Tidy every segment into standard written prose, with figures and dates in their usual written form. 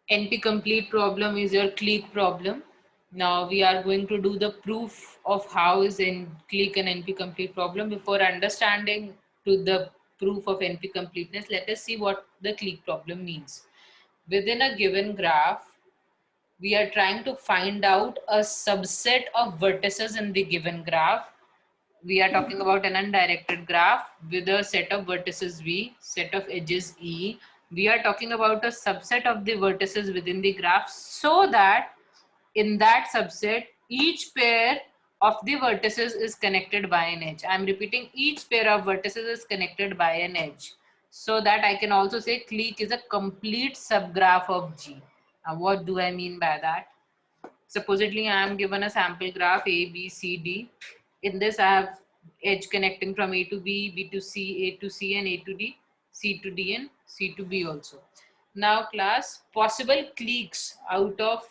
NP-complete problem is your clique problem. Now we are going to do the proof of how is in clique and NP-complete problem. Before understanding to the proof of NP-completeness, let us see what the clique problem means. Within a given graph, we are trying to find out a subset of vertices in the given graph. We are talking about an undirected graph with a set of vertices V, set of edges E. We are talking about a subset of the vertices within the graph, so that in that subset, each pair of the vertices is connected by an edge. I'm repeating, each pair of vertices is connected by an edge. So that I can also say clique is a complete subgraph of G. Now, what do I mean by that? Supposedly, I am given a sample graph A, B, C, D. In this, I have edge connecting from A to B, B to C, A to C, and A to D, C to D, and C to B also. Now, class, possible cliques out of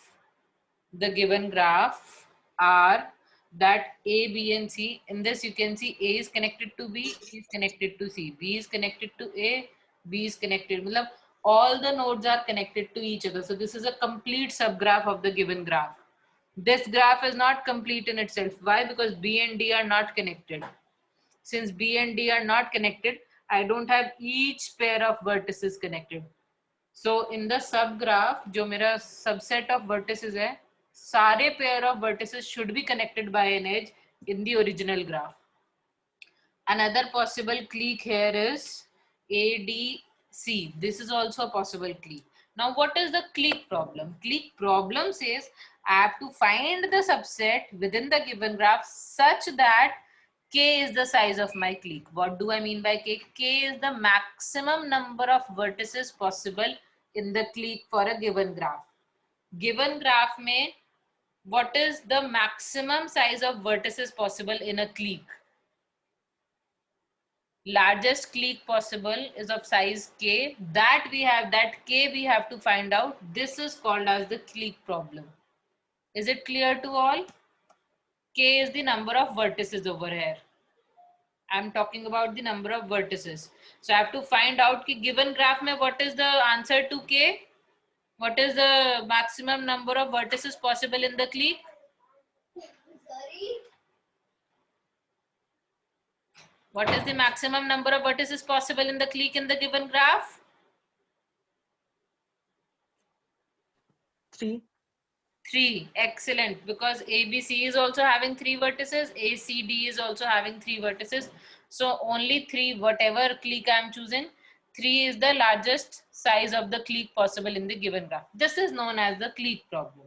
the given graph are that A, B, and C. In this, you can see A is connected to B, A is connected to C, B is connected to A, B is connected. All the nodes are connected to each other. So this is a complete subgraph of the given graph. This graph is not complete in itself. Why? Because B and D are not connected. Since B and D are not connected, I don't have each pair of vertices connected. So in the subgraph, जो मेरा subset of vertices है, सारे pair of vertices should be connected by an edge in the original graph. Another possible clique here is ADC. This is also a possible clique. Now, what is the clique problem? Clique problem says I have to find the subset within the given graph such that K is the size of my clique. What do I mean by K? K is the maximum number of vertices possible in the clique for a given graph. Given graph mein, what is the maximum size of vertices possible in a clique? Largest clique possible is of size K. That K we have to find out. This is called as the clique problem. Is it clear to all? K is the number of vertices over here. I'm talking about the number of vertices. So I have to find out ki given graph mein what is the answer to K? What is the maximum number of vertices possible in the clique? Sorry. What is the maximum number of vertices possible in the clique in the given graph? 3. 3. Excellent. Because ABC is also having 3 vertices. ACD is also having 3 vertices. So only 3, whatever clique I am choosing, 3 is the largest size of the clique possible in the given graph. This is known as the clique problem.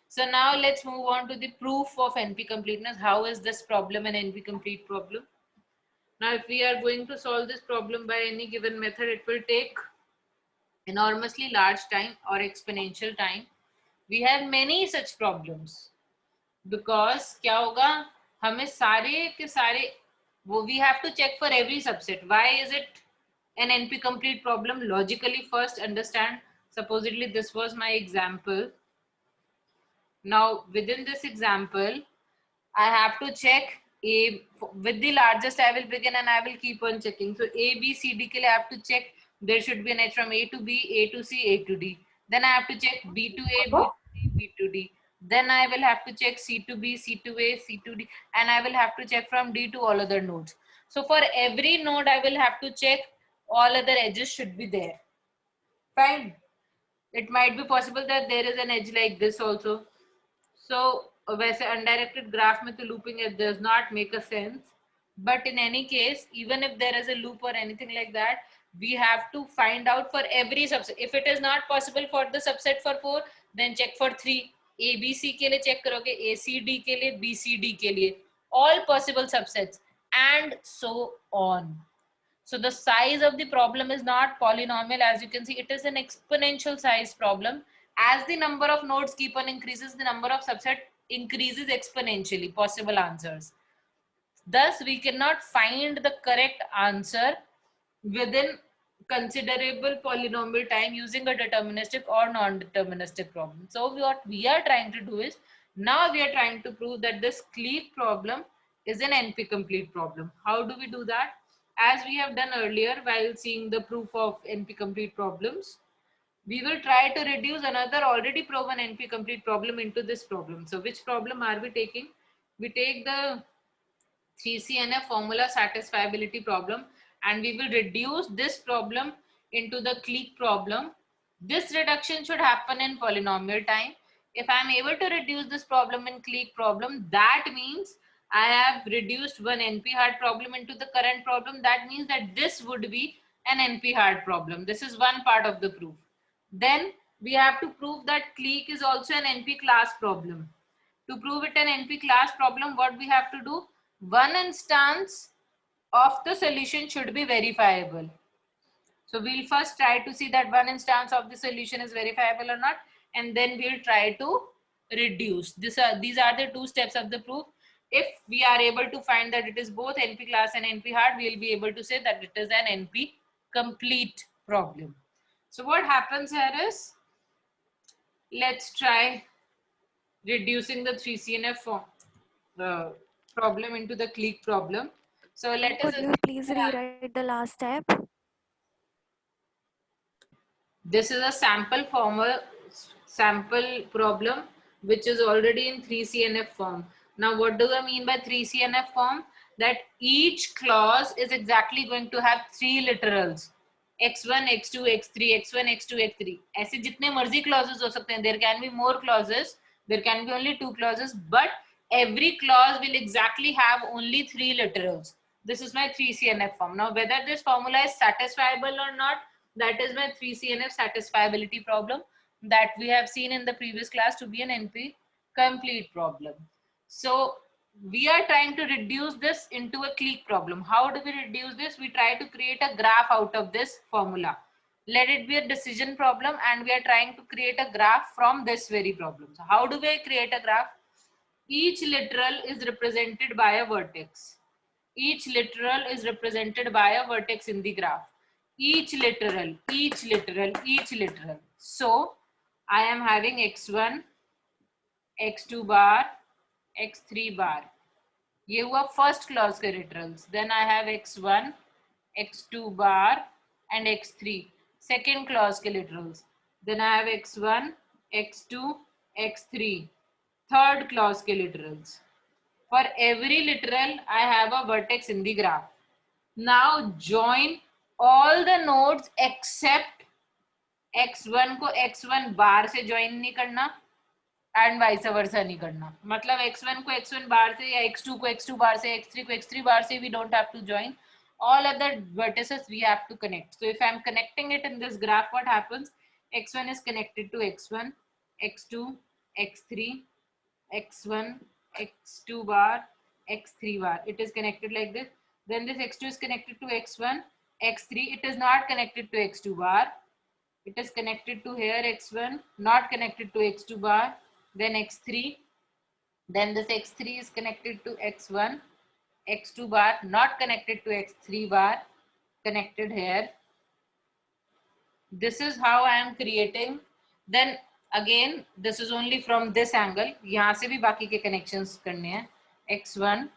So now let's move on to the proof of NP completeness. How is this problem an NP complete problem? Now, if we are going to solve this problem by any given method, it will take enormously large time or exponential time. We have many such problems because क्या होगा हमें सारे के सारे वो we have to check for every subset. Why is it an NP complete problem? Logically, first understand. Supposedly, this was my example. Now, within this example, I have to check A with the largest. I will begin and I will keep on checking. So A, B, C, D के लिए I have to check. There should be an edge from A to B, A to C, A to D. Then I have to check B to A, B to C, B to D. Then I will have to check C to B, C to A, C to D, and I will have to check from D to all other nodes. So for every node, I will have to check all other edges should be there. Fine. It might be possible that there is an edge like this also. So वैसे undirected graph में तो looping it does not make a sense. But in any case, even if there is a loop or anything like that, we have to find out for every subset. If it is not possible for the subset for 4, then check for 3. ABC के लिए check करोगे, ACD के लिए, BCD के लिए, all possible subsets, and so on. So the size of the problem is not polynomial. As you can see, it is an exponential size problem. As the number of nodes keep on increases, the number of subset increases exponentially, possible answers. Thus, we cannot find the correct answer within considerable polynomial time using a deterministic or non-deterministic problem. So what we are trying to do is, now we are trying to prove that this clique problem is an NP complete problem. How do we do that? As we have done earlier while seeing the proof of NP complete problems, we will try to reduce another already proven NP complete problem into this problem. So which problem are we taking? We take the 3CNF formula satisfiability problem, and we will reduce this problem into the clique problem. This reduction should happen in polynomial time. If I'm able to reduce this problem in clique problem, that means I have reduced one NP hard problem into the current problem. That means that this would be an NP hard problem. This is one part of the proof. Then we have to prove that clique is also an NP class problem. To prove it an NP class problem, what we have to do? One instance of the solution should be verifiable. So we'll first try to see that one instance of the solution is verifiable or not, and then we'll try to reduce. These are the two steps of the proof. If we are able to find that it is both NP class and NP hard, we'll be able to say that it is an NP complete problem. So what happens here is, let's try reducing the 3CNF problem into the clique problem. So let us Could you please rewrite the last step? this is a sample problem which is already in 3CNF form. Now what do I mean by 3CNF form? That each clause is exactly going to have three literals, x1 x2 x3 x1 x2 x3. ऐसे जितने मर्जी clauses हो सकते हैं. There can be more clauses, there can be only two clauses, but every clause will exactly have only three literals. This is my 3CNF form. Now whether this formula is satisfiable or not, that is my 3CNF satisfiability problem that we have seen in the previous class to be an NP complete problem. So we are trying to reduce this into a clique problem. How do we reduce this? We try to create a graph out of this formula. Let it be a decision problem, and we are trying to create a graph from this very problem. So how do we create a graph? Each literal is represented by a vertex. Each literal is represented by a vertex in the graph. Each literal. So I am having x1, x2 bar, x3 bar. ये हुआ first clause के literals. Then I have x1, x2 bar and x3. Second clause के literals. Then I have x1, x2, x3. Third clause के literals. For every literal, I have a vertex in the graph. Now join all the nodes except x1 को x1 बार से join नहीं करना and vice versa नहीं करना. मतलब x1 को x1 बार से या x2 को x2 बार से, x3 को x3 बार से we don't have to join. All other vertices we have to connect. So if I'm connecting it in this graph, what happens? x1 is connected to x1, x2, x3, x1, x2 bar, x3 bar. It is connected like this. Then this x2 is connected to x1, x3. It is not connected to x2 bar. It is connected to here x1, not connected to x2 bar. Then x3. Then this x3 is connected to x1, x2 bar, not connected to x3 bar, connected here. This is how I am creating. Then again, this is only from this angle. यहाँ से भी बाकी के connections करने हैं. x1,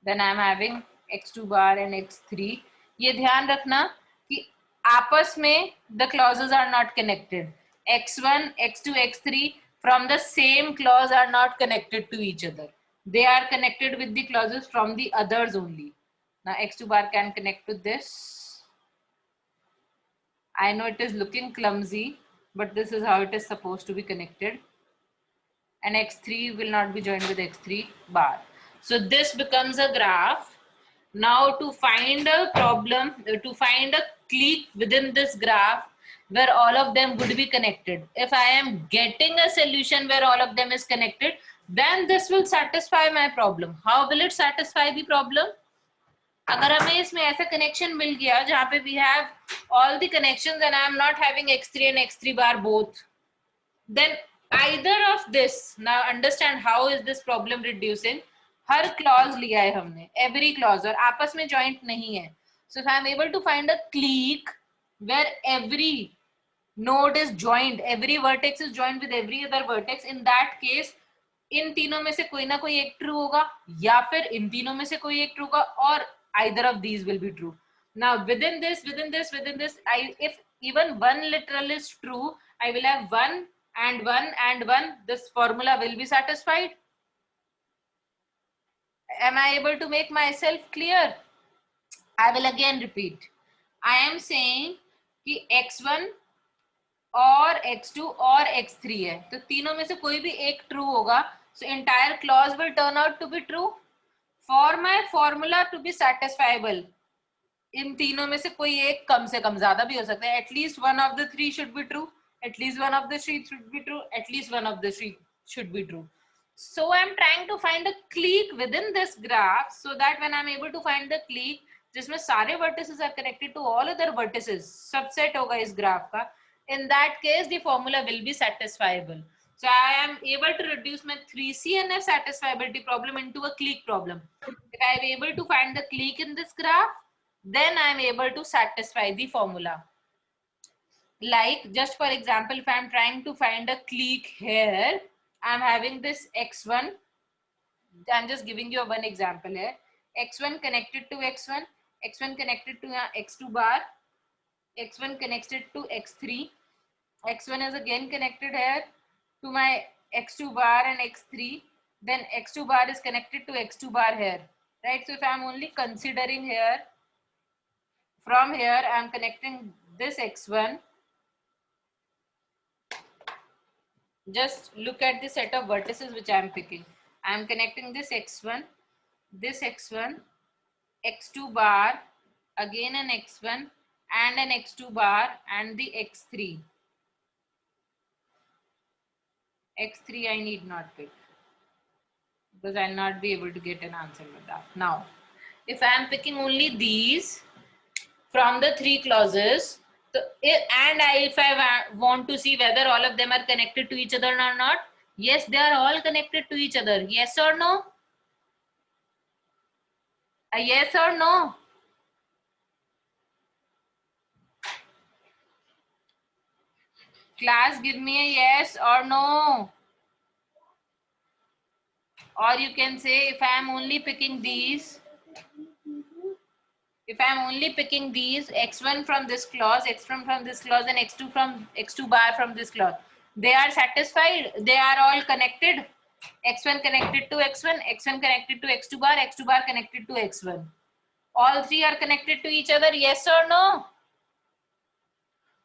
then I am having x2 bar and x3. ये ध्यान रखना कि आपस में the clauses are not connected. x1, x2, x3 from the same clause are not connected to each other. They are connected with the clauses from the others only. Now x2 bar can connect to this. I know it is looking clumsy, but this is how it is supposed to be connected. And x3 will not be joined with x3 bar. So this becomes a graph. Now to find a problem, to find a clique within this graph where all of them would be connected. If I am getting a solution where all of them is connected, then this will satisfy my problem. How will it satisfy the problem? अगर हमें इसमें ऐसा connection मिल गया जहाँ पे we have all the connections and I am not having x3 and x3 bar both, then either of this, now understand how is this problem reducing. Her clause लिया है हमने, every clause, और आपस में joint नहीं है. So if I am able to find a clique where every node is joined, every vertex is joined with every other vertex, in that case इन तीनों में से कोई ना कोई एक ट्रू होगा या फिर इन तीनों में से कोई एक ट्रू होगा, और either of these will be true. Now within this, if even one literal is true, I will have 1 and 1 and 1. This formula will be satisfied. Am I able to make myself clear? I will again repeat. I am saying कि x1 और x2 और x3 है, तो तीनों में से कोई भी एक ट्रू होगा, so entire clause will turn out to be true. For my formula to be satisfiable, इन तीनों में से कोई एक कम से कम, ज्यादा भी हो सकता है, at least one of the three should be true, at least one of the three should be true, at least one of the three should be true. So I'm trying to find a clique within this graph, so that when I'm able to find the clique जिसमें सारे vertices are connected to all other vertices, subset होगा इस graph का, in that case the formula will be satisfiable. So I am able to reduce my 3CNF satisfiability problem into a clique problem. If I am able to find the clique in this graph, then I am able to satisfy the formula. Like, just for example, if I am trying to find a clique here, I am having this x1. I am just giving you one example here. x1 connected to x1, x1 connected to x2 bar, x1 connected to x3, x1 is again connected here to my x2 bar and x3, then x2 bar is connected to x2 bar here, right? So if I am only considering here, from here I am connecting this x1. Just look at the set of vertices which I am picking. I am connecting this x1, x2 bar, again an x1 and an x2 bar and the x3. x3 I need not pick because I'll not be able to get an answer with that. Now, if I am picking only these from the three clauses, if I want to see whether all of them are connected to each other or not, yes, they are all connected to each other. Yes or no? A yes or no? Class, give me a yes or no. Or you can say, if I am only picking these, x1 from this clause, x1 from this clause, and x2 bar from this clause, they are satisfied. They are all connected. x1 connected to x1, x1 connected to x2 bar connected to x1. All three are connected to each other. Yes or no?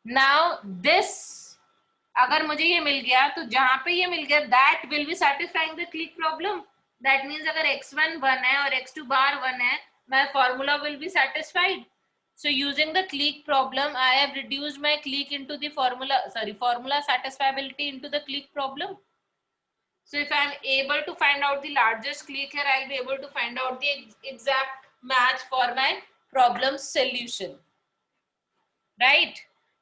Now this, अगर मुझे ये मिल गया, तो जहां पे ये मिल गया, that will be satisfying the clique problem. That means अगर x1 1 है और x2 bar 1 है, my formula will be satisfied. So using the clique problem, I have reduced my clique into the formula satisfiability into the clique problem. So if I am able to find out the largest clique here, I'll be able to find out the exact match for my problem solution. Right?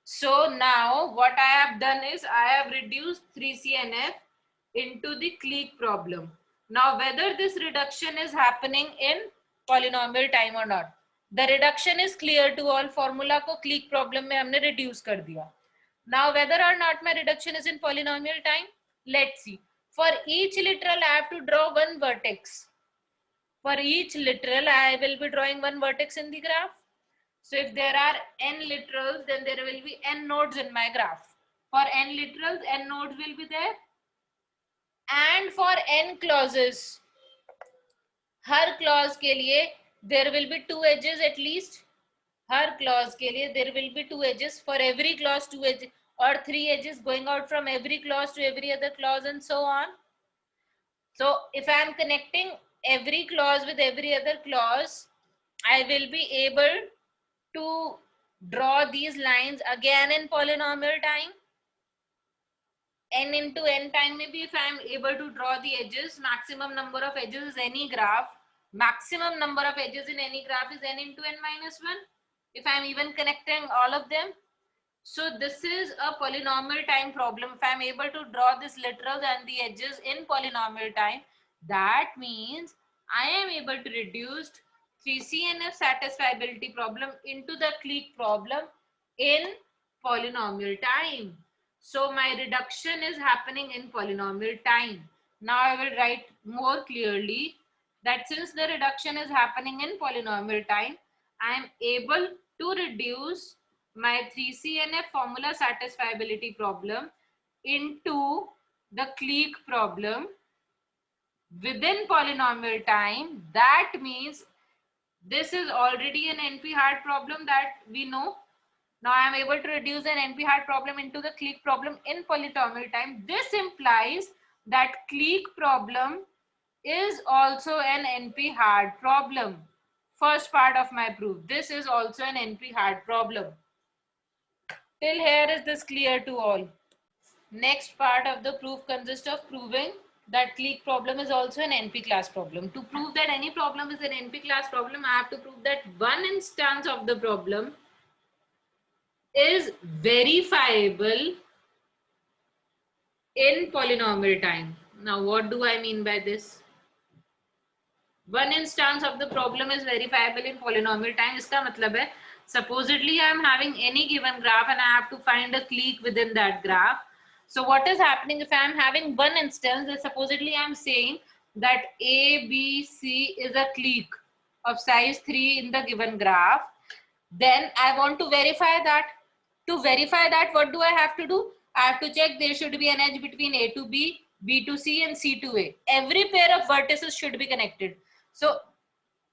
So now what I have done is I have reduced 3CNF into the clique problem. Now whether this reduction is happening in polynomial time or not, the reduction is clear to all. Formula को clique problem में हमने reduce कर दिया. Now whether or not my reduction is in polynomial time, let's see. For each literal I have to draw one vertex. For each literal I will be drawing one vertex in the graph. So if there are n literals, then there will be n nodes in my graph. For n literals, n nodes will be there. And for n clauses, her clause के लिए there will be two edges at least. Her clause के लिए there will be two edges. For every clause, two edges or three edges going out from every clause to every other clause and so on. So if I am connecting every clause with every other clause, I will be able to draw these lines again in polynomial time. N into n time, maybe if I am able to draw the edges, maximum number of edges is any graph. Maximum number of edges in any graph is n into n minus 1. If I am even connecting all of them. So this is a polynomial time problem. If I am able to draw this literals and the edges in polynomial time, that means I am able to reduce 3CNF satisfiability problem into the clique problem in polynomial time. So my reduction is happening in polynomial time. Now I will write more clearly that since the reduction is happening in polynomial time, I am able to reduce my 3CNF formula satisfiability problem into the clique problem within polynomial time, that means this is already an NP-hard problem that we know. Now I am able to reduce an NP-hard problem into the clique problem in polynomial time. This implies that clique problem is also an NP-hard problem. First part of my proof. This is also an NP-hard problem. Till here, is this clear to all? Next part of the proof consists of proving that clique problem is also an NP class problem. To prove that any problem is an NP class problem, I have to prove that one instance of the problem is verifiable in polynomial time. Now, what do I mean by this? One instance of the problem is verifiable in polynomial time. इसका मतलब है, supposedly I am having any given graph and I have to find a clique within that graph. So what is happening if I am having one instance, then supposedly I am saying that A, B, C is a clique of size 3 in the given graph. Then I want to verify that. To verify that, what do I have to do? I have to check there should be an edge between A to B, B to C, and C to A. Every pair of vertices should be connected. So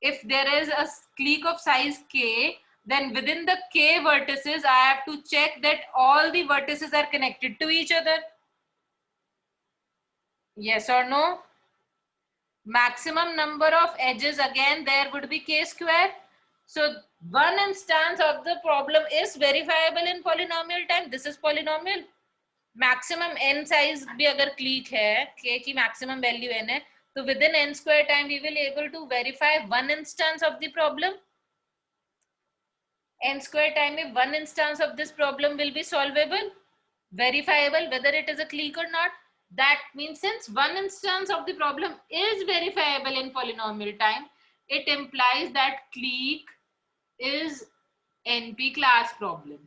if there is a clique of size K, then within the K vertices, I have to check that all the vertices are connected to each other. Yes or no? Maximum number of edges, again, there would be K square. So one instance of the problem is verifiable in polynomial time. This is polynomial. Maximum n size भी अगर clique है, K की maximum value n है, तो within n square time we will able to verify one instance of the problem. N square time में one instance of this problem will be solvable, verifiable whether it is a clique or not. That means since one instance of the problem is verifiable in polynomial time, it implies that clique is NP class problem.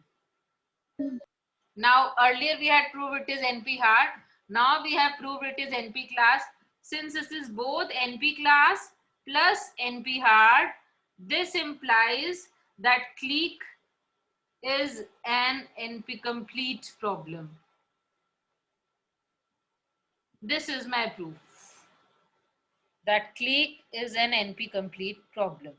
Now earlier we had proved it is NP hard. Now we have proved it is NP class. Since this is both NP class plus NP hard, this implies that clique is an NP complete problem. This is my proof that clique is an NP complete problem.